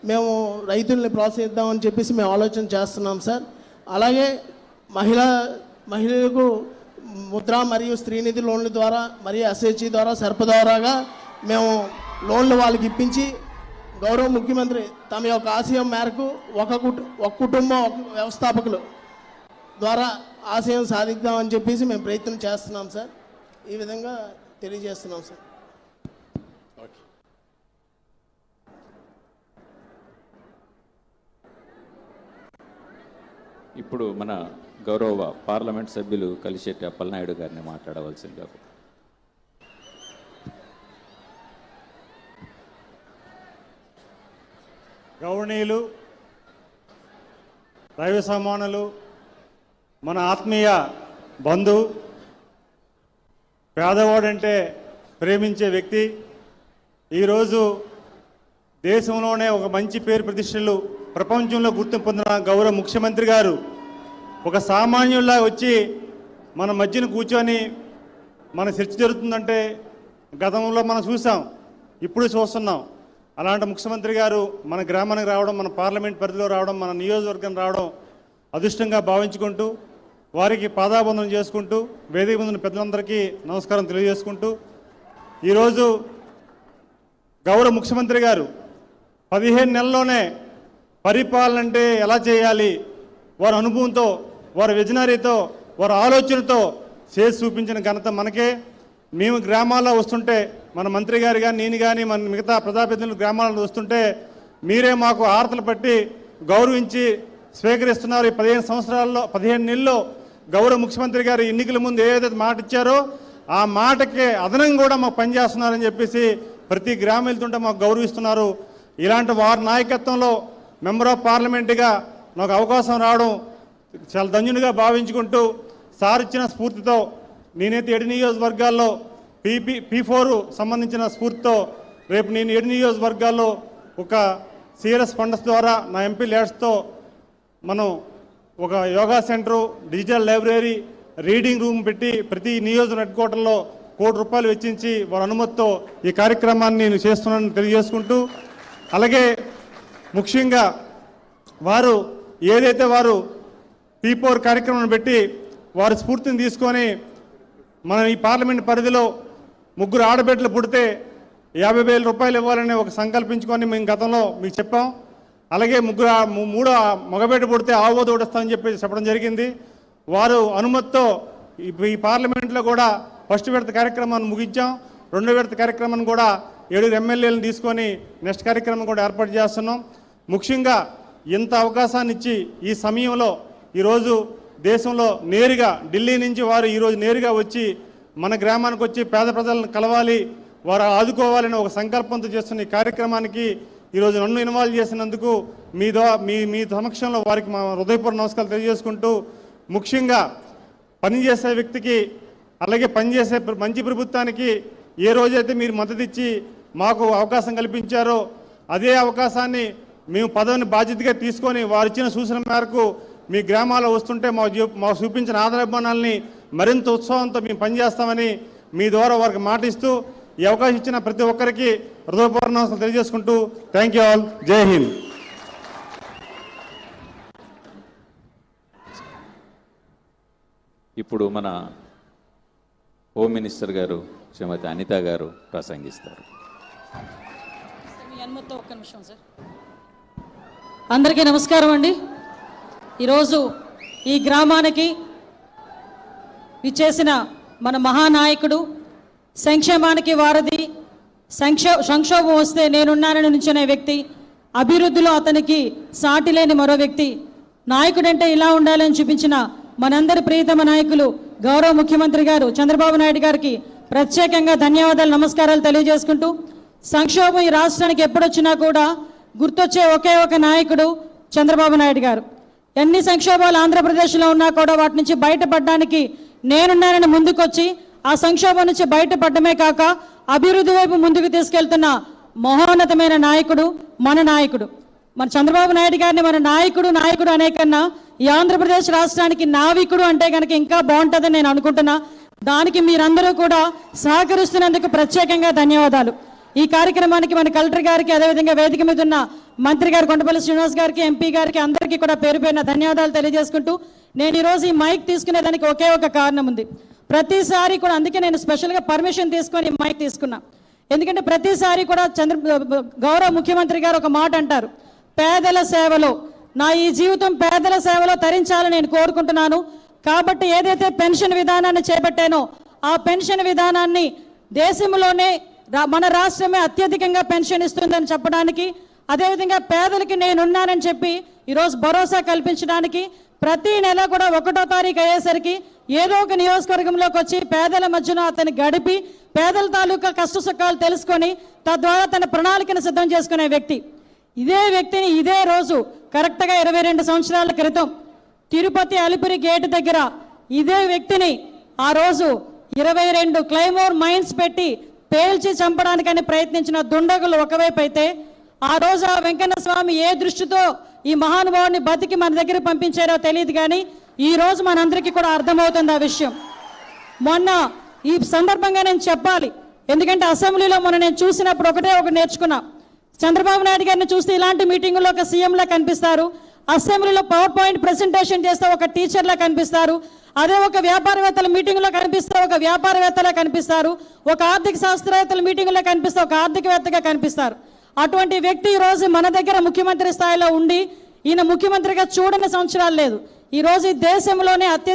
మేము రైతుల్ని ప్రోత్సహిద్దామని చెప్పేసి మేము ఆలోచన చేస్తున్నాం సార్. అలాగే మహిళలకు ముద్ర మరియు స్త్రీనిధి లోన్ల ద్వారా మరియు ఎస్హెచ్జి ద్వారా సర్ప ద్వారాగా మేము లోన్లు వాళ్ళకి ఇప్పించి గౌరవ ముఖ్యమంత్రి తమ యొక్క ఆశయం మేరకు ఒక కుటుంబం ఒక వ్యవస్థాపకులు ద్వారా ఆశయం సాధిద్దామని చెప్పేసి మేము ప్రయత్నం చేస్తున్నాం సార్. ఈ విధంగా తెలియజేస్తున్నాం సార్. ఇప్పుడు మన గౌరవ పార్లమెంట్ సభ్యులు కలిశెట్టి అప్పలనాయుడు గారిని మాట్లాడవలసిందిగా. గౌరవనీయులు, దైవ సమానులు, మన ఆత్మీయ బంధు, పేదవాడంటే ప్రేమించే వ్యక్తి, ఈరోజు దేశంలోనే ఒక మంచి పేరు ప్రతిష్టలు ప్రపంచంలో గుర్తింపు పొందిన గౌరవ ముఖ్యమంత్రి గారు ఒక సామాన్యుల్లా వచ్చి మన మధ్యన కూర్చొని మన చర్చ జరుగుతుందంటే గతంలో మనం చూసాం, ఇప్పుడు చూస్తున్నాం. అలాంటి ముఖ్యమంత్రి గారు మన గ్రామానికి రావడం, మన పార్లమెంట్ పరిధిలో రావడం, మన నియోజకవర్గం రావడం అదృష్టంగా భావించుకుంటూ వారికి పాదాబంధనం చేసుకుంటూ వేదిక ముందున్న పెద్దలందరికీ నమస్కారం తెలియజేసుకుంటూ, ఈరోజు గౌరవ ముఖ్యమంత్రి గారు 15 నెలల్లోనే పరిపాలన అంటే ఎలా చేయాలి, వారి అనుభవంతో, వారి విజనరీతో, వారి ఆలోచనతో చేసి చూపించిన ఘనత మనకే. మేము గ్రామాల్లో వస్తుంటే మన మంత్రి గారు కానీ నేను కానీ మన మిగతా ప్రజాప్రతినిధులు గ్రామాల్లో వస్తుంటే మీరే మాకు ఆర్తలు పట్టి గౌరవించి స్వీకరిస్తున్నారు. ఈ 15 నెలల్లో గౌరవ ముఖ్యమంత్రి గారు ఎన్నికల ముందు ఏదైతే మాట ఇచ్చారో ఆ మాటకే అదనంగా కూడా మాకు పనిచేస్తున్నారని చెప్పేసి ప్రతి గ్రామం వెళ్తుంటే మాకు గౌరవిస్తున్నారు. ఇలాంటి వారి నాయకత్వంలో మెంబర్ ఆఫ్ పార్లమెంట్గా నాకు అవకాశం రావడం చాలా ధన్యునిగా భావించుకుంటూ, సార్ ఇచ్చిన స్ఫూర్తితో నేనైతే 7 నియోజకవర్గాల్లో P4 సంబంధించిన స్ఫూర్తితో రేపు నేను 7 నియోజకవర్గాల్లో ఒక సిఆర్ఎస్ ఫండ్స్ ద్వారా నా ఎంపీ ల్యాడ్స్తో మనం ఒక yoga centre, digital library, reading room పెట్టి ప్రతి నియోజకవర్గ హెడ్ క్వార్టర్లో ₹1 కోటి వెచ్చించి వారి అనుమతితో ఈ కార్యక్రమాన్ని నేను చేస్తున్నానని తెలియజేసుకుంటూ, అలాగే ముఖ్యంగా వారు ఏదైతే వారు P4 కార్యక్రమాన్ని పెట్టి వారి స్ఫూర్తిని తీసుకొని మన ఈ పార్లమెంట్ పరిధిలో 3 ఆడబిడ్డలు పుడితే ₹50,000 ఇవ్వాలని ఒక సంకల్పించుకొని మేము గతంలో మీకు చెప్పాం. అలాగే 3 మగబిడ్డ పుడితే ఆవోదు ఓడిస్తామని చెప్పి చెప్పడం జరిగింది. వారు అనుమతితో ఈ పార్లమెంట్లో కూడా ఫస్ట్ విడత కార్యక్రమాన్ని ముగించాం. 2వ విడత కార్యక్రమాన్ని కూడా 7 ఎమ్మెల్యేలను తీసుకొని నెక్స్ట్ కార్యక్రమం కూడా ఏర్పాటు చేస్తున్నాం. ముఖ్యంగా ఇంత అవకాశాన్ని ఇచ్చి ఈ సమయంలో ఈరోజు దేశంలో నేరుగా ఢిల్లీ నుంచి వారు ఈరోజు నేరుగా వచ్చి మన గ్రామానికి వచ్చి పేద ప్రజలను కలవాలి, వారు ఆదుకోవాలని ఒక సంకల్పంతో చేస్తున్న ఈ కార్యక్రమానికి ఈరోజు నన్ను ఇన్వాల్వ్ చేసినందుకు మీ సమక్షంలో వారికి మా హృదయపూర్వక నమస్కారాలు తెలియజేసుకుంటూ, ముఖ్యంగా పనిచేసే వ్యక్తికి అలాగే పనిచేసే మంచి ప్రభుత్వానికి ఏ రోజైతే మీరు మద్దతు ఇచ్చి మాకు అవకాశం కల్పించారో అదే అవకాశాన్ని మేము పదవిని బాధ్యతగా తీసుకొని వారు ఇచ్చిన సూచన మేరకు మీ గ్రామాల్లో వస్తుంటే మాకు చూపించిన ఆదరాభిమానాల్ని మరింత ఉత్సాహంతో మేము పనిచేస్తామని మీ ద్వారా వారికి మాటిస్తూ ఈ అవకాశం ఇచ్చిన ప్రతి ఒక్కరికి హృదయపూర్వక నమస్కారం తెలియజేసుకుంటూ థ్యాంక్ యూ ఆల్. జై హింద్. ఇప్పుడు మన హోమ్ మినిస్టర్ గారు శ్రీమతి అనిత గారు ప్రసంగిస్తారు. అందరికీ నమస్కారం అండి. ఈరోజు ఈ గ్రామానికి ఇచ్చేసిన మన మహానాయకుడు, సంక్షేమానికి వారధి, సంక్షోభం వస్తే నేనున్నానని నిల్చునే వ్యక్తి, అభివృద్ధిలో అతనికి సాటి లేని మరో వ్యక్తి, నాయకుడంటే ఇలా ఉండాలని చూపించిన మనందరి ప్రియతమ నాయకులు గౌరవ ముఖ్యమంత్రి గారు చంద్రబాబు నాయుడు గారికి ప్రత్యేకంగా ధన్యవాదాలు, నమస్కారాలు తెలియజేసుకుంటూ, సంక్షోభం ఈ రాష్ట్రానికి ఎప్పుడొచ్చినా కూడా గుర్తొచ్చే ఒకే ఒక నాయకుడు చంద్రబాబు నాయుడు గారు. ఎన్ని సంక్షోభాలు ఆంధ్రప్రదేశ్లో ఉన్నా కూడా వాటి నుంచి బయటపడడానికి నేనున్నానని ముందుకొచ్చి ఆ సంక్షోభం నుంచి బయటపడమే కాక అభివృద్ధి వైపు ముందుకు తీసుకెళ్తున్న మహోన్నతమైన నాయకుడు మన నాయకుడు. మన చంద్రబాబు నాయుడు గారిని మన నాయకుడు అనే కన్నా ఈ ఆంధ్రప్రదేశ్ రాష్ట్రానికి నావికుడు అంటే కనుక ఇంకా బాగుంటుందని నేను అనుకుంటున్నా. దానికి మీరందరూ కూడా సహకరిస్తున్నందుకు ప్రత్యేకంగా ధన్యవాదాలు. ఈ కార్యక్రమానికి మన కలెక్టర్ గారికి, అదేవిధంగా వేదిక మీద ఉన్న మంత్రి గారు కొండపల్లి శ్రీనివాస్ గారికి, ఎంపీ గారికి, అందరికీ కూడా పేరు పేరున ధన్యవాదాలు తెలియజేసుకుంటూ, నేను ఈరోజు ఈ మైక్ తీసుకునేదానికి ఒకే ఒక కారణం ఉంది. ప్రతిసారి కూడా అందుకే నేను స్పెషల్గా పర్మిషన్ తీసుకొని మైక్ తీసుకున్నా. ఎందుకంటే ప్రతిసారి కూడా గౌరవ ముఖ్యమంత్రి గారు ఒక మాట అంటారు, పేదల సేవలో నా ఈ జీవితం పేదల సేవలో తరించాలని నేను కోరుకుంటున్నాను. కాబట్టి ఏదైతే పెన్షన్ విధానాన్ని చేపట్టానో ఆ పెన్షన్ విధానాన్ని దేశంలోనే మన రాష్ట్రమే అత్యధికంగా పెన్షన్ ఇస్తుందని చెప్పడానికి, అదేవిధంగా పేదలకి నేనున్నానని చెప్పి ఈరోజు భరోసా కల్పించడానికి, ప్రతి నెల కూడా 1వ తారీఖు అయ్యేసరికి ఏదో ఒక నియోజకవర్గంలోకి వచ్చి పేదల మధ్యన అతను గడిపి పేదల తాలూకా కష్ట సుఖాలు తెలుసుకొని తద్వారా తన ప్రణాళికను సిద్ధం చేసుకునే వ్యక్తి. ఇదే వ్యక్తిని ఇదే రోజు కరెక్ట్గా 22 సంవత్సరాల క్రితం తిరుపతి అలిపిరి గేటు దగ్గర ఇదే వ్యక్తిని ఆ రోజు 22 క్లైమోర్ మైన్స్ పెట్టి పేల్చి చంపడానికని ప్రయత్నించిన దుండగులు ఒకవైపు అయితే, ఆ రోజు ఆ వెంకన్న స్వామి ఏ దృష్టితో ఈ మహానుభావుని బతికి మన దగ్గర పంపించారో తెలియదు, కానీ ఈ రోజు మనందరికీ కూడా అర్థమవుతుంది ఆ విషయం. మొన్న ఈ సందర్భంగా నేను చెప్పాలి, ఎందుకంటే అసెంబ్లీలో మొన్న నేను చూసినప్పుడు ఒకటే నేర్చుకున్నా. చంద్రబాబు నాయుడు గారిని చూస్తే ఇలాంటి మీటింగుల్లో ఒక సీఎంలా కనిపిస్తారు, అసెంబ్లీలో పవర్ పాయింట్ ప్రెజెంటేషన్ చేస్తే ఒక టీచర్లా కనిపిస్తారు, అదే ఒక వ్యాపారవేత్తల మీటింగ్లో కనిపిస్తే ఒక వ్యాపారవేత్తలా కనిపిస్తారు, ఒక ఆర్థిక శాస్త్రవేత్తల మీటింగ్లో కనిపిస్తే ఒక ఆర్థికవేత్తగా కనిపిస్తారు. అటువంటి వ్యక్తి ఈ రోజు మన దగ్గర ముఖ్యమంత్రి స్థాయిలో ఉండి, ఈయన ముఖ్యమంత్రిగా చూడని సంవత్సరాలు లేదు. ఈ రోజు ఈ దేశంలోనే